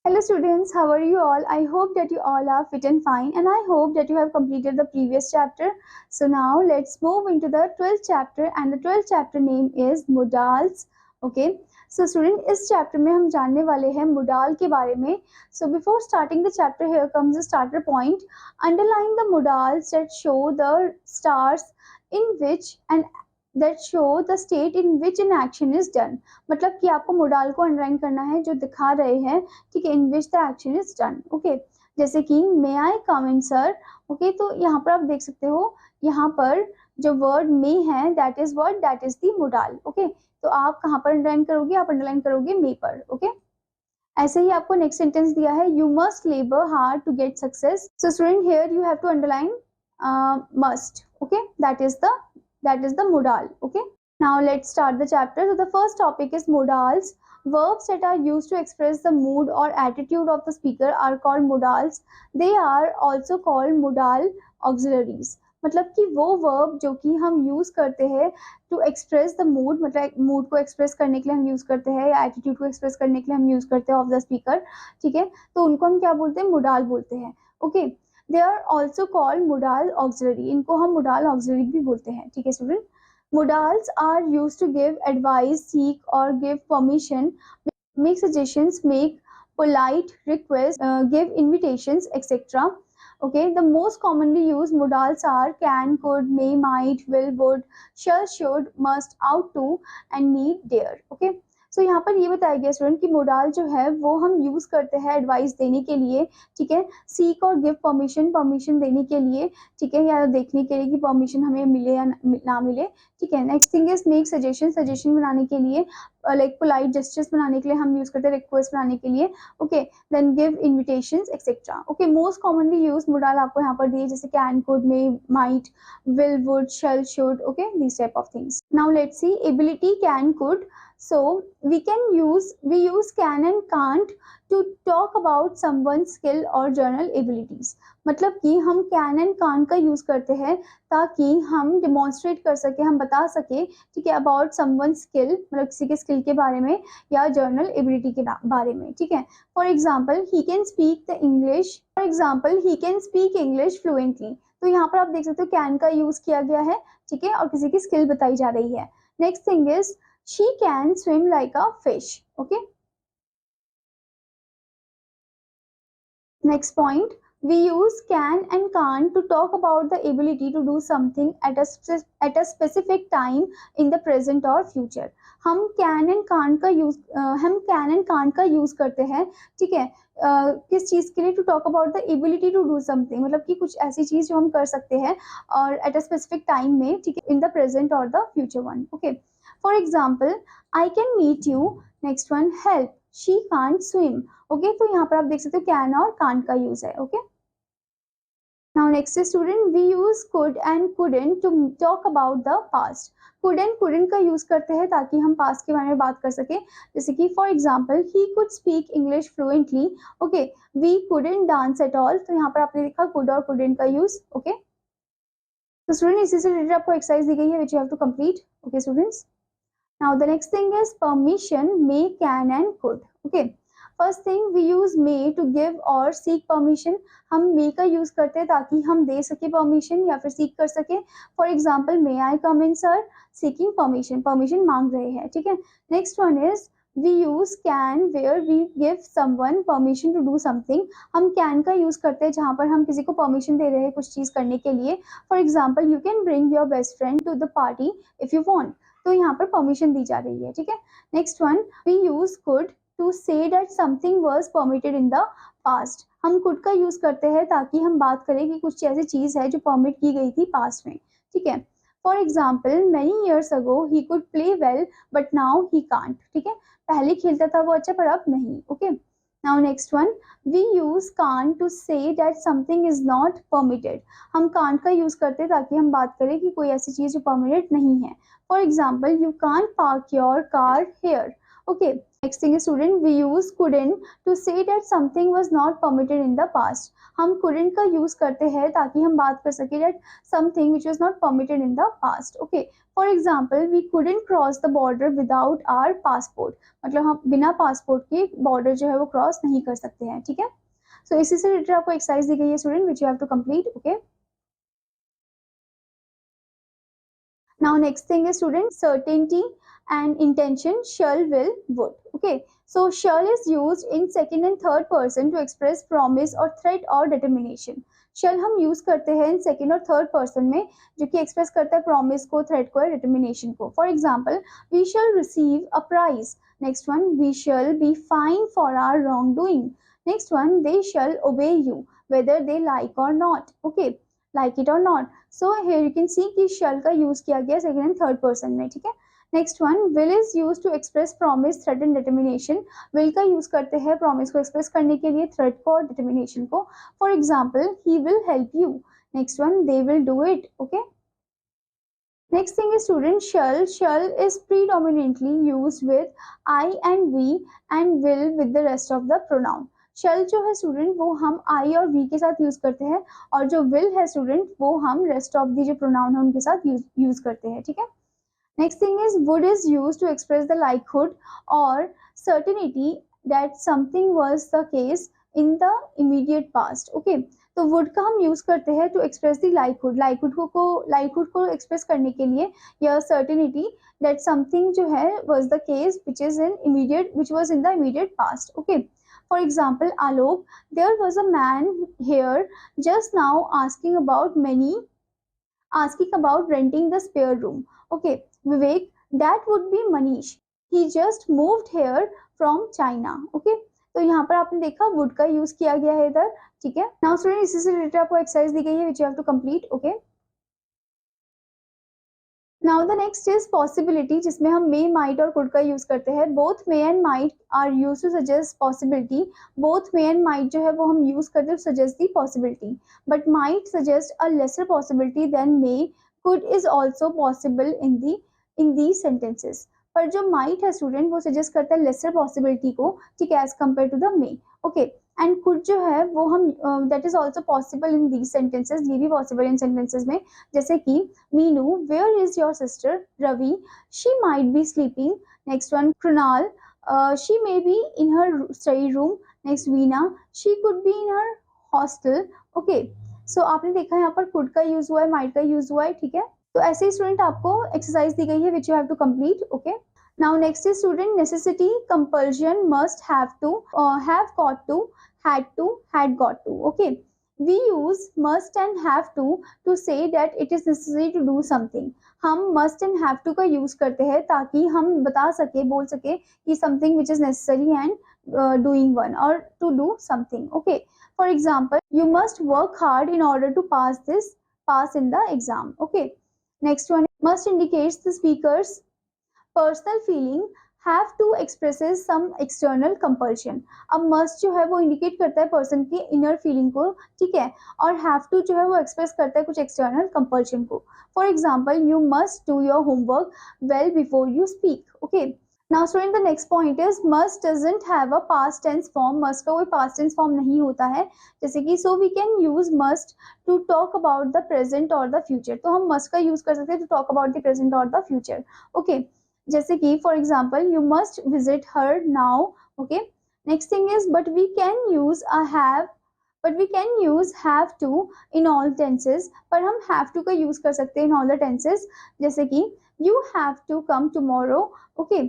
Hello students, how are you all? I hope that you all are fit and fine and I hope that you have completed the previous chapter. So now let's move into the 12th chapter and the 12th chapter name is modals. Okay. So student इस chapter में हम जानने वाले हैं modal के बारे में. So before starting the chapter here comes the starter point. Underline the modals that show the stars in which and that show the state in which an action is done. मतलब कि आपको modal को underline करना है जो दिखा रहे हैं, ठीक है, in which the action is done. Okay, जैसे कि मे आई कम इन सर. ओके, तो यहाँ पर आप देख सकते हो, यहाँ पर जो वर्ड मे है that is word that is the modal. Okay, तो आप कहाँ पर अंडरलाइन करोगे? आप अंडरलाइन करोगे मे पर. ओके, ऐसे ही आपको नेक्स्ट सेंटेंस दिया है, you must labour hard to get success. So student here you have to underline must. Okay, that is the modal. Okay, now let's start the chapter. So the first topic is modals. Verbs that are used to express the mood or attitude of the speaker are called modals. They are also called modal auxiliaries. मतलब कि वो verb जो कि हम use करते हैं to express the mood, मतलब mood को एक्सप्रेस करने के लिए हम यूज करते हैं या एटीट्यूड को एक्सप्रेस करने के लिए हम यूज करते हैं ऑफ द स्पीकर, ठीक है, तो उनको हम क्या बोलते हैं? मोडाल बोलते हैं. Okay, they are also called modal auxiliary. इनको हम मोडाल ऑक्सिलरी भी बोलते हैं, ठीक है student. Modals are use to give advice, seek और give permission, make suggestions, make polite requests, give invitations, etc. Okay, the most commonly used modals are can, could, may, might, will, would, shall, should, must, ought to and need, dare. Okay, सो यहाँ पर ये बताया गया student कि modal जो है वो हम यूज करते हैं एडवाइस देने के लिए, ठीक है, सीक और गिव परमिशन, परमिशन देने के लिए, ठीक है, या देखने के लिए कि परमिशन हमें मिले या ना मिले, ठीक है. Next thing is make suggestion, suggestion बनाने के लिए, लाइक पोलाइट जेस्चर्स बनाने के लिए हम यूज करते हैं, रिक्वेस्ट बनाने के लिए. Okay, then give invitations etcetera. Okay, most commonly use modal आपको यहाँ पर दिए जैसे can, could, may, might, will, would, shall, should. Okay, this type of things. Now let's see ability, can, could. So we use can and can't to talk about someone's skill or general abilities. मतलब कि हम can and can't का use करते हैं ताकि हम demonstrate कर सके, हम बता सके, ठीक है, about someone's skill, मतलब किसी के स्किल के बारे में या जर्नल एबिलिटी के बारे में, ठीक है. For example he can speak English fluently. तो यहाँ पर आप देख सकते हो can का यूज किया गया है, ठीक है, और किसी की स्किल बताई जा रही है. Next thing is she can swim like a fish. Okay, next point, we use can and can't to talk about the ability to do something at a specific time in the present or future. हम can and can't का use करते हैं, ठीक है, किस चीज के लिए? To talk about the ability to do something, मतलब कि कुछ ऐसी चीज जो हम कर सकते हैं और एट अ स्पेसिफिक टाइम में, ठीक है, इन द प्रेजेंट और the future one. Okay, for example I can meet you. Next one, help, she can't swim. Okay, तो यहाँ पर आप देख सकते हो कैन और कांट का यूज है. Okay, now next student, we use could and couldn't to talk about the past. Could and couldn't का यूज करते हैं ताकि हम पास्ट के बारे में बात कर सके, जैसे कि for example he could speak English fluently. Okay, we couldn't dance at all. तो यहाँ पर आपने देखा कुड और कुडंट का यूज. ओके, तो स्टूडेंट इसी से रिलेटेड आपको एक्सरसाइज दी गई है which you have to complete. Okay students, now the next thing is permission, may, can and could. Okay, first thing we use may to give or seek permission. हम may का use करते हैं ताकि हम दे सके परमिशन या फिर सीख कर सके. For example may I come in sir, seeking permission, permission मांग रहे हैं, ठीक है. Next one is we use can where we give someone permission to do something. हम can का यूज करते हैं जहां पर हम किसी को परमिशन दे रहे हैं कुछ चीज करने के लिए. For example you can bring your best friend to the party if you want. तो यहाँ पर परमिशन दी जा रही है, ठीक है. Next one, we use could to say that something was permitted in the past. हम कुड का यूज करते हैं ताकि हम बात करें कि कुछ ऐसी चीज है जो परमिट की गई थी पास्ट में, ठीक है. For example many years ago he could play well but now he can't. ठीक है, पहले खेलता था वो अच्छा पर अब नहीं. Okay, now next one, we use can't to say that something is not permitted. हम कांट का यूज करते हैं ताकि हम बात करें कि कोई ऐसी चीज जो परमिटेड नहीं है. For example you can't park your car here. Okay, next thing student, we use couldn't to say that something was not permitted in the past. हम couldn't का यूज करते हैं ताकि हम बात कर सके that something which was not permitted in the past. Okay, for example we couldn't cross the border without our passport, मतलब हम बिना पासपोर्ट के बॉर्डर जो है वो क्रॉस नहीं कर सकते हैं। ठीक है, सो इसी से रिलेटेड आपको एक्सरसाइज दी गई है student which you have to complete. Okay, now next thing is student, certainty and intention, shall, will, would. Okay, so shall is used in second and third person to express promise or threat or determination. shall हम use करते हैं in second और third person में, जो कि express करता है promise को, थ्रेट को या डिटर्मिनेशन को। For example, we shall receive a prize. Next one, we shall be fine for our wrong doing. Next one, they shall obey you whether they like or not. Okay, like it or not. So here you can see कि shall का use किया गया second and third person में। ठीक है, next one, will is used to express promise, threat and determination. will का use करते हैं promise को एक्सप्रेस करने के लिए, threat को और determination को। For example, he will help you. Next one, they will do it. Okay, next thing is student, shall. shall is predominantly used with I and we and will with the rest of the pronoun. shall जो है student वो हम I और we के साथ use करते हैं, और जो will है स्टूडेंट वो हम रेस्ट ऑफ दी जो प्रोनाउन है उनके साथ यूज करते हैं। ठीक है, next thing is would is used to express the likelihood or certainty that something was the case in the immediate past. Okay, तो would का हम यूज करते हैं टू एक्सप्रेस दी लाइकहुड को एक्सप्रेस करने के लिए, या सर्टेनिटी दैट समथिंग जो है was the case which was in the immediate past. Okay, for example, Alok, there was a man here just now asking about renting the spare room. Okay, Vivek, that would be Manish. He just moved here from China. Okay, तो यहाँ पर आपने देखा would का use किया गया है इधर। ठीक है, नाउ स्टूडेंट इसी से रिलेटेड आपको एक्सरसाइज दी गई है which you have to complete. Okay, now the next is possibility, जिसमें हम मे, माइट और कुड का यूज करते हैं। Both may and might are use to suggest possibility. Both may and might जो है वो हम यूज करते हैं suggest the possibility, but might suggest a lesser possibility than may. Could is also possible in the sentences, पर जो might है student वो सजेस्ट करता है लेसर पॉसिबिलिटी को, ठीक है, as compare to the may. Okay, and could जो है वो हम that is also possible in these sentences, ये भी पॉसिबल इन सेंटेंसेस में, जैसे कि Meenu, where is your sister? Ravi, she might be sleeping. Next one, Krunal, she may be in her study room. Next, Veena, she could be in her hostel. Okay, so आपने देखा यहाँ पर could का यूज हुआ है, माइट का यूज हुआ है। ठीक है, तो ऐसे ही स्टूडेंट आपको एक्सरसाइज दी गई है which you have to complete. Okay, now next is student, necessity, compulsion, must, have to, have got to, had got to. Okay, we use must and have to say that it is necessary to do something. हम must and have to का use करते हैं ताकि हम बता सके, बोल सके कि something which is necessary and doing one or to do something. Okay, for example, you must work hard in order to pass in the exam. Okay, next one, must indicates the speaker's personal feeling, have to expresses some external compulsion. अब must जो है वो indicate करता है person की inner feeling को, ठीक है, और हैव टू जो है वो एक्सप्रेस करता है कुछ एक्सटर्नल कंपल्शन को। For example, you must do your homework well before you speak. Okay, now student the next point is must doesn't have a past tense form. Must का कोई past tense form नहीं होता है, जैसे कि so we can use must to talk about the present और the future. तो हम मस्ट का यूज कर सकते हैं to talk about the present और द फ्यूचर। ओके, जैसे कि for example, you must visit her now. Okay, next thing is but we can use have to in all tenses, पर हम हैव टू का यूज कर सकते हैं इन ऑल द टेंसेस, जैसे कि you have to come tomorrow. Okay,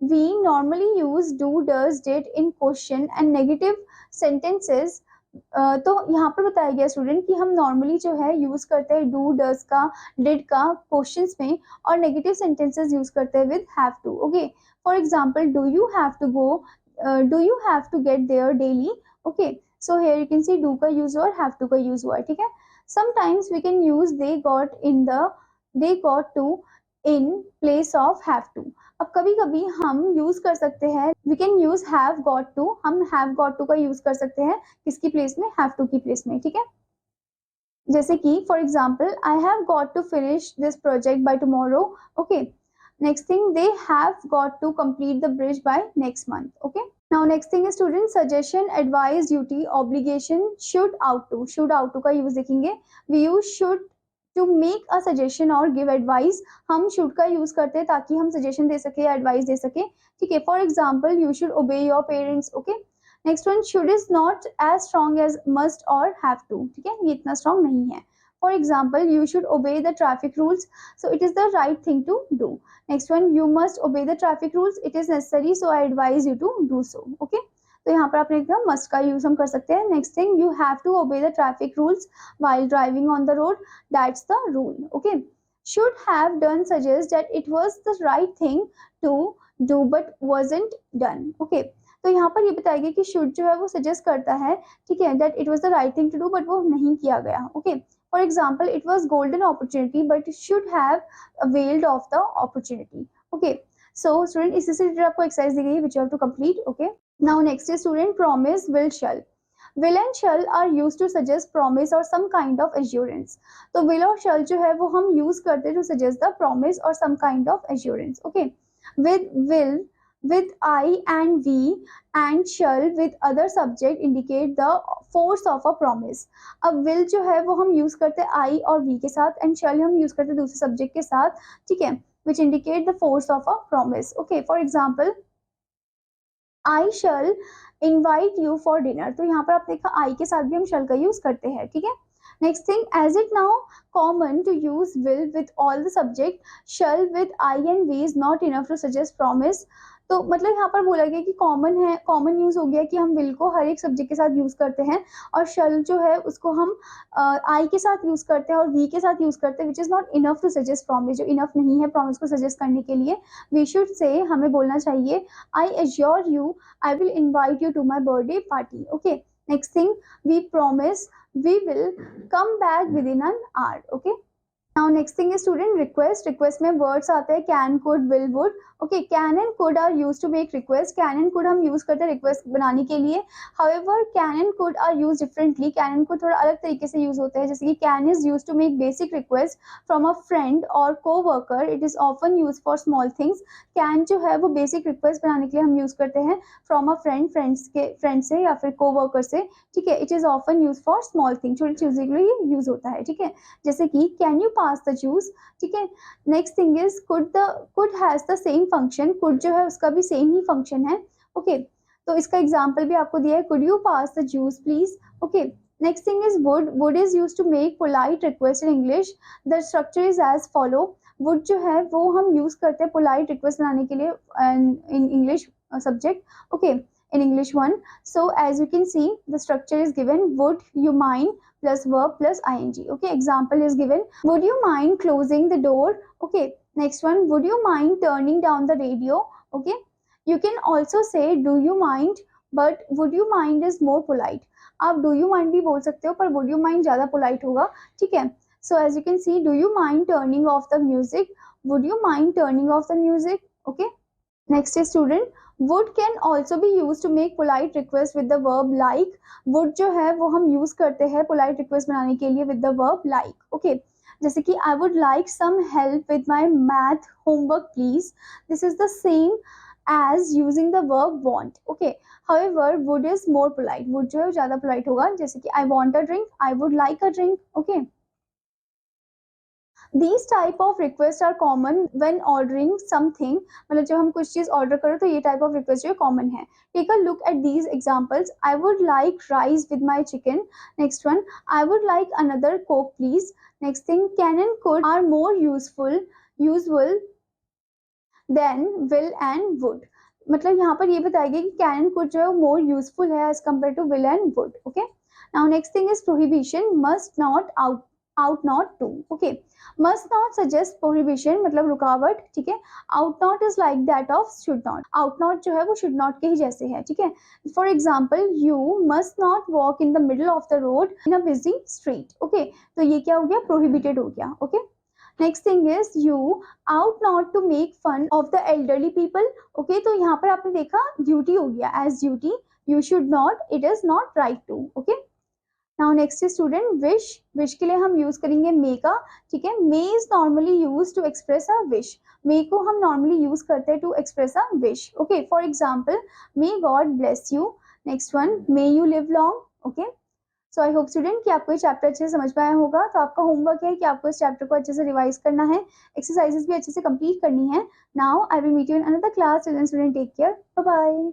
we normally use do, does, did in question and negative sentences. तो यहाँ पर बताया गया स्टूडेंट कि हम नॉर्मली जो है यूज करते हैं डू, डज का, डिड का क्वेश्चंस में, और नेगेटिव सेंटेंसेस यूज करते हैं with have to. Okay, for example, do you have to go, do you have to get there daily. Okay, so here you can see do का use हुआ और have to का use हुआ है। ठीक है, sometimes we can use they got to in place of have to. अब कभी कभी हम यूज कर सकते हैं, we can use have got to, हम हैव गॉट टू का यूज कर सकते हैं किसकी प्लेस में? हैव टू की प्लेस में। ठीक है, जैसे कि for example, I have got to finish this project by tomorrow. Okay, Next thing, they have got to complete the bridge by next month. Okay. Now next thing is student suggestion, advice, duty, obligation, should, ought to. should, ought to का use देखेंगे. We use should to make a suggestion or give advice. हम should का use करते हैं ताकि हम suggestion दे सके, advice दे सके. ठीक है. For example, you should obey your parents. Okay. Next one, should is not as strong as must or have to. ठीक है. ये इतना strong नहीं है. For example, you should obey the traffic rules, so it is the right thing to do. Next one, you must obey the traffic rules, it is necessary, so I advise you to do so. Okay. तो यहाँ पर आपने एकदम must का use हम कर सकते हैं. Next thing, you have to obey the traffic rules while driving on the road, that's the rule. Okay. Should have done suggests that it was the right thing to do but wasn't done. Okay. तो यहाँ पर ये बताएगा कि should जो है वो suggest करता है, ठीक है, that it was the right thing to do but वो नहीं किया गया. Okay. For example, it was golden opportunity but it should have availed of the opportunity. Okay. So student, इससे से आपको exercise दी गई है which you have to complete. Okay. Now next is student, promise, will, shall. Will and shall are used to suggest promise or some kind of assurance. तो will और shall जो है वो हम use करते हैं to suggest the promise or some kind of assurance. Okay. With will, with I and we and shall with other subject indicate the force of a promise. अब will जो है वो हम use करते हैं I और we के साथ and shall हम use करते हैं दूसरे subject के साथ. ठीक है. Which indicate the force of a promise. Okay. For example, I shall invite you for dinner. तो यहाँ पर आप देखा I के साथ भी हम shall का use करते हैं. ठीक है. Next thing, as it now common to use will with all the subject, shall with I and we is not enough to suggest promise. तो मतलब यहाँ पर बोला गया कि कॉमन है, कॉमन यूज हो गया कि हम विल को हर एक सब्जेक्ट के साथ यूज करते हैं और शल जो है उसको हम आई के साथ यूज करते हैं और वी के साथ यूज करते हैं, which is not enough to suggest promise, जो इनफ नहीं है प्रॉमिस को सजेस्ट करने के लिए. वी शुड से, हमें बोलना चाहिए, I assure you I will invite you to my birthday party. Okay. Next thing, we promise we will come back within an hour. Okay. Now next thing is student, request. request में words आते हैं can, could, will, would. Okay, can and could are used to make request. can and could हम use करते हैं request बनाने के लिए. However, can and could are used differently. can and could थोड़ा अलग तरीके से use होते हैं. जैसे कि can is used to make basic request from a friend or co-worker. It is often used for small things. can जो है वो basic request बनाने के लिए हम use करते हैं from a friend से या फिर co-worker से. ठीक है. It is often used for small things. छोटी चीजों के लिए use होता है. ठीक है. जैसे कि can you pass the juice. ठीक है. Next thing is could has the same function. could जो है उसका भी सेम ही फंक्शन है. ओके. तो इसका एग्जांपल भी आपको दिया है, could you pass the juice please. Okay. Next thing is would. would is used to make polite request in English. The structure is as follow. would जो है वो हम यूज करते हैं polite request बनाने के लिए in English subject. Okay. in English one. So as you can see, the structure is given, would you mind plus verb plus ing. Okay. Example is given, would you mind closing the door. Okay. Next one, would you mind turning down the radio. Okay. You can also say do you mind, but would you mind is more polite. आप do you mind भी बोल सकते हो पर would you mind ज़्यादा polite होगा. ठीक है. So as you can see, do you mind turning off the music. would you mind turning off the music. Okay. Next is student, would can also be used to make polite request with the verb like. would जो है वो हम use करते हैं polite request बनाने के लिए with the verb like. Okay. जैसे कि I would like some help with my math homework please. This is the same as using the verb want. Okay. However, would is more polite. would जो है ज़्यादा polite होगा. जैसे कि I want a drink, I would like a drink. Okay. These type of requests are common when ordering something. मतलब जब हम कुछ चीज ऑर्डर करें तो ये टाइप ऑफ रिक्वेस्ट जो कॉमन है. Take a look at these examples. I would like rice with my chicken. Next one, I would like another Coke please. Next thing, can and could are more usual than will and would. मतलब यहाँ पर ये बताएगा कि can and could जो है more useful है as compared to will and would. Okay. Now next thing is prohibition. Must not, ought not to. Okay. must not suggest prohibition मतलब रुकावट. ठीक है. ought not is like that of should not. ought not जो है वो should not के ही जैसे है. ठीक है. For example, you must not walk in the middle of the road in a busy street. Okay. तो ये क्या हो गया, prohibited हो गया. Okay. Next thing is, you ought not to make fun of the elderly people. Okay. तो यहाँ पर आपने देखा duty हो गया as duty. you should not, it is not right to. Okay. Now next student wish. Wish के लिए हम यूज करेंगे मे का, ठीक है। May is normally use to express a wish. May को हम नॉर्मली यूज करते हैं to express a wish. Okay, for example may god bless you. Next one, may you live long. Okay, so I hope student कि आपको ये chapter अच्छे से समझ में आया होगा। तो आपका होमवर्क है कि आपको इस चैप्टर को अच्छे से रिवाइज करना है, एक्सरसाइजेस भी अच्छे से कंप्लीट करनी है। Now I will meet you in another class. Student take care, bye bye.